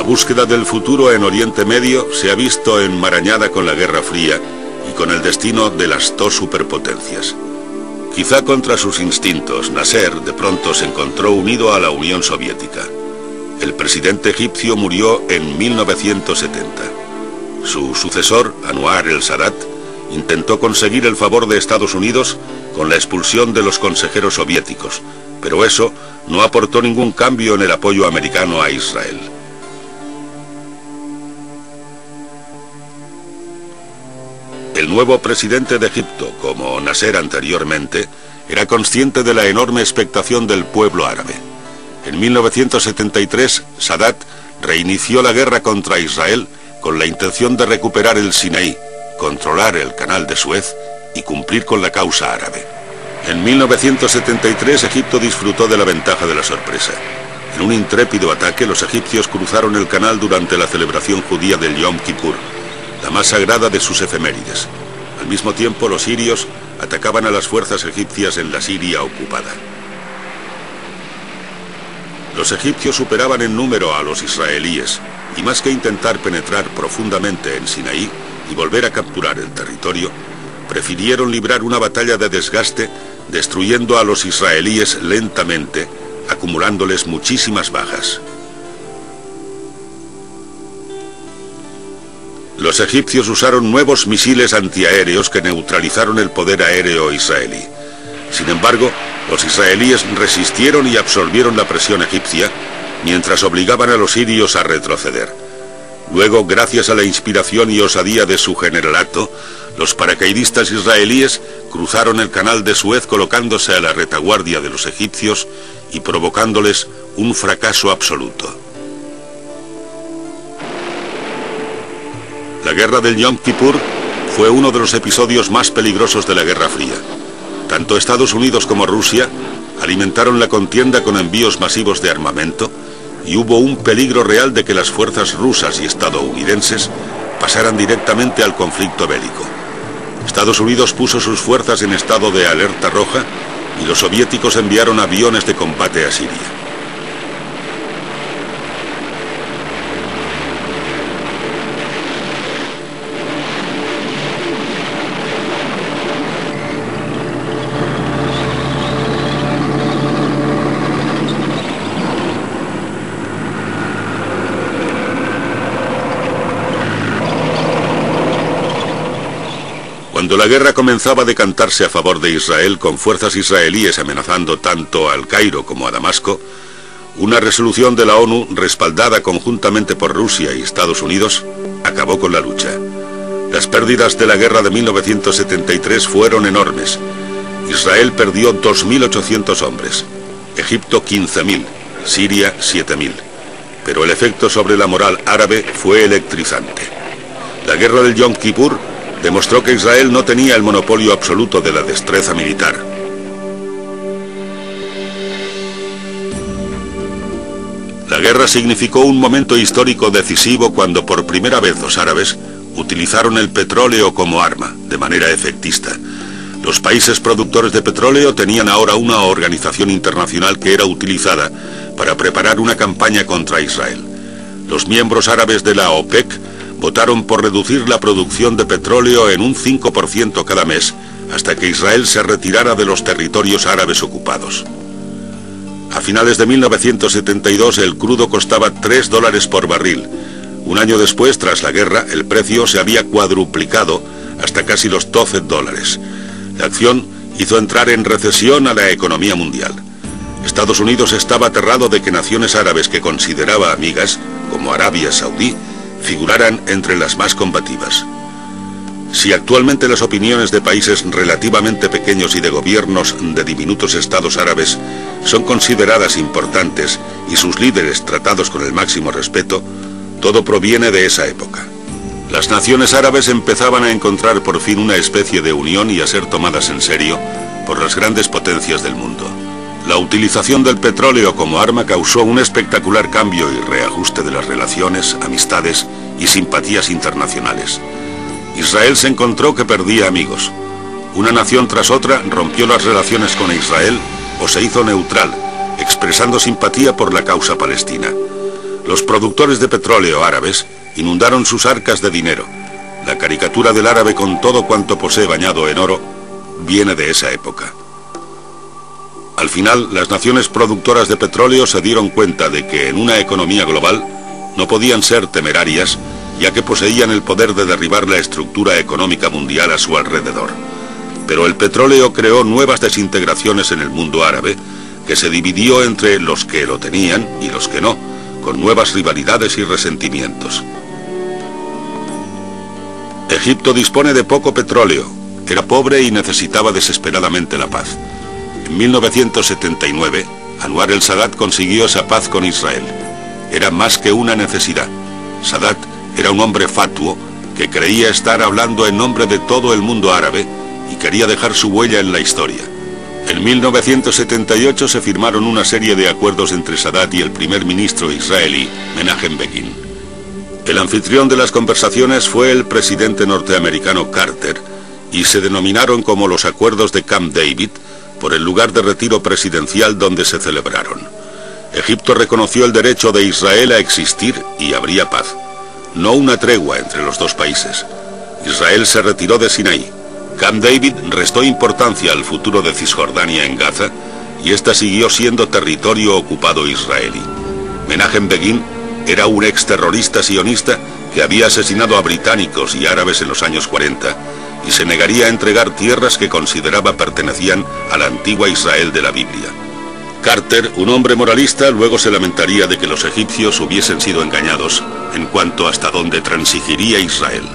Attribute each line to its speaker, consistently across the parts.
Speaker 1: búsqueda del futuro en Oriente Medio se ha visto enmarañada con la Guerra Fría y con el destino de las dos superpotencias. Quizá contra sus instintos, Nasser de pronto se encontró unido a la Unión Soviética. El presidente egipcio murió en 1970. Su sucesor, Anwar el-Sadat, intentó conseguir el favor de Estados Unidos con la expulsión de los consejeros soviéticos, pero eso no aportó ningún cambio en el apoyo americano a Israel. El nuevo presidente de Egipto, como Nasser anteriormente, era consciente de la enorme expectación del pueblo árabe. En 1973, Sadat reinició la guerra contra Israel con la intención de recuperar el Sinaí, controlar el canal de Suez y cumplir con la causa árabe. En 1973, Egipto disfrutó de la ventaja de la sorpresa. En un intrépido ataque, los egipcios cruzaron el canal durante la celebración judía del Yom Kippur, la más sagrada de sus efemérides. Al mismo tiempo, los sirios atacaban a las fuerzas egipcias en la Siria ocupada. Los egipcios superaban en número a los israelíes, y más que intentar penetrar profundamente en Sinaí y volver a capturar el territorio, prefirieron librar una batalla de desgaste, destruyendo a los israelíes lentamente, acumulándoles muchísimas bajas. Los egipcios usaron nuevos misiles antiaéreos que neutralizaron el poder aéreo israelí. Sin embargo, los israelíes resistieron y absorbieron la presión egipcia, mientras obligaban a los sirios a retroceder. Luego, gracias a la inspiración y osadía de su generalato, los paracaidistas israelíes cruzaron el canal de Suez colocándose a la retaguardia de los egipcios y provocándoles un fracaso absoluto. La guerra del Yom Kippur fue uno de los episodios más peligrosos de la Guerra Fría. Tanto Estados Unidos como Rusia alimentaron la contienda con envíos masivos de armamento y hubo un peligro real de que las fuerzas rusas y estadounidenses pasaran directamente al conflicto bélico. Estados Unidos puso sus fuerzas en estado de alerta roja y los soviéticos enviaron aviones de combate a Siria. Cuando la guerra comenzaba a decantarse a favor de Israel, con fuerzas israelíes amenazando tanto al Cairo como a Damasco, una resolución de la ONU, respaldada conjuntamente por Rusia y Estados Unidos, acabó con la lucha. Las pérdidas de la guerra de 1973 fueron enormes. Israel perdió 2.800 hombres, Egipto 15.000, Siria 7.000. Pero el efecto sobre la moral árabe fue electrizante. La guerra del Yom Kippur demostró que Israel no tenía el monopolio absoluto de la destreza militar. La guerra significó un momento histórico decisivo cuando por primera vez los árabes utilizaron el petróleo como arma, de manera efectista. Los países productores de petróleo tenían ahora una organización internacional que era utilizada para preparar una campaña contra Israel. Los miembros árabes de la OPEC votaron por reducir la producción de petróleo en un 5% cada mes, hasta que Israel se retirara de los territorios árabes ocupados. A finales de 1972 el crudo costaba $3 por barril. Un año después, tras la guerra, el precio se había cuadruplicado hasta casi los $12. La acción hizo entrar en recesión a la economía mundial. Estados Unidos estaba aterrado de que naciones árabes que consideraba amigas, como Arabia Saudí, figuraran entre las más combativas. Si actualmente las opiniones de países relativamente pequeños y de gobiernos de diminutos estados árabes son consideradas importantes y sus líderes tratados con el máximo respeto, todo proviene de esa época. Las naciones árabes empezaban a encontrar por fin una especie de unión y a ser tomadas en serio por las grandes potencias del mundo. La utilización del petróleo como arma causó un espectacular cambio y reajuste de las relaciones, amistades y simpatías internacionales. Israel se encontró que perdía amigos. Una nación tras otra rompió las relaciones con Israel o se hizo neutral, expresando simpatía por la causa palestina. Los productores de petróleo árabes inundaron sus arcas de dinero. La caricatura del árabe con todo cuanto posee bañado en oro viene de esa época. Al final, las naciones productoras de petróleo se dieron cuenta de que en una economía global no podían ser temerarias, ya que poseían el poder de derribar la estructura económica mundial a su alrededor. Pero el petróleo creó nuevas desintegraciones en el mundo árabe, que se dividió entre los que lo tenían y los que no, con nuevas rivalidades y resentimientos. Egipto dispone de poco petróleo, era pobre y necesitaba desesperadamente la paz. En 1979, Anwar el-Sadat consiguió esa paz con Israel. Era más que una necesidad. Sadat era un hombre fatuo que creía estar hablando en nombre de todo el mundo árabe y quería dejar su huella en la historia. En 1978 se firmaron una serie de acuerdos entre Sadat y el primer ministro israelí, Menachem Begin. El anfitrión de las conversaciones fue el presidente norteamericano Carter y se denominaron como los acuerdos de Camp David por el lugar de retiro presidencial donde se celebraron. Egipto reconoció el derecho de Israel a existir y habría paz, no una tregua entre los dos países. Israel se retiró de Sinaí. Camp David restó importancia al futuro de Cisjordania en Gaza y esta siguió siendo territorio ocupado israelí. Menachem Begin era un exterrorista sionista que había asesinado a británicos y árabes en los años 40 y se negaría a entregar tierras que consideraba pertenecían a la antigua Israel de la Biblia. Carter, un hombre moralista, luego se lamentaría de que los egipcios hubiesen sido engañados en cuanto hasta dónde transigiría Israel.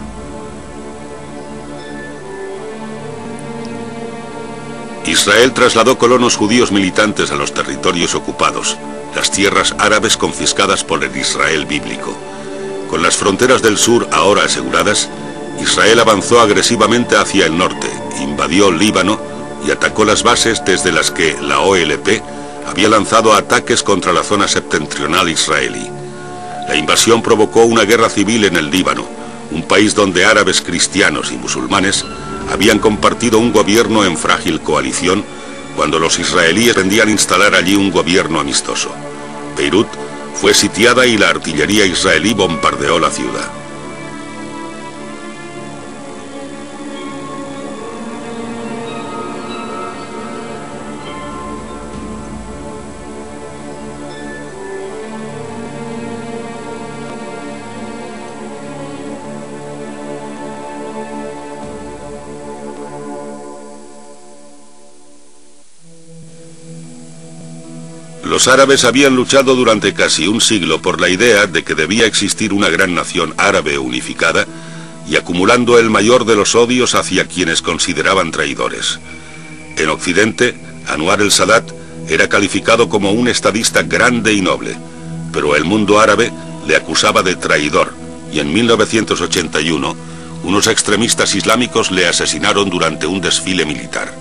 Speaker 1: Israel trasladó colonos judíos militantes a los territorios ocupados, las tierras árabes confiscadas por el Israel bíblico. Con las fronteras del sur ahora aseguradas, Israel avanzó agresivamente hacia el norte, invadió Líbano y atacó las bases desde las que la OLP había lanzado ataques contra la zona septentrional israelí. La invasión provocó una guerra civil en el Líbano, un país donde árabes, cristianos y musulmanes habían compartido un gobierno en frágil coalición cuando los israelíes pretendían instalar allí un gobierno amistoso. Beirut fue sitiada y la artillería israelí bombardeó la ciudad. Los árabes habían luchado durante casi un siglo por la idea de que debía existir una gran nación árabe unificada y acumulando el mayor de los odios hacia quienes consideraban traidores. En Occidente, Anwar el-Sadat era calificado como un estadista grande y noble, pero el mundo árabe le acusaba de traidor y en 1981 unos extremistas islámicos le asesinaron durante un desfile militar.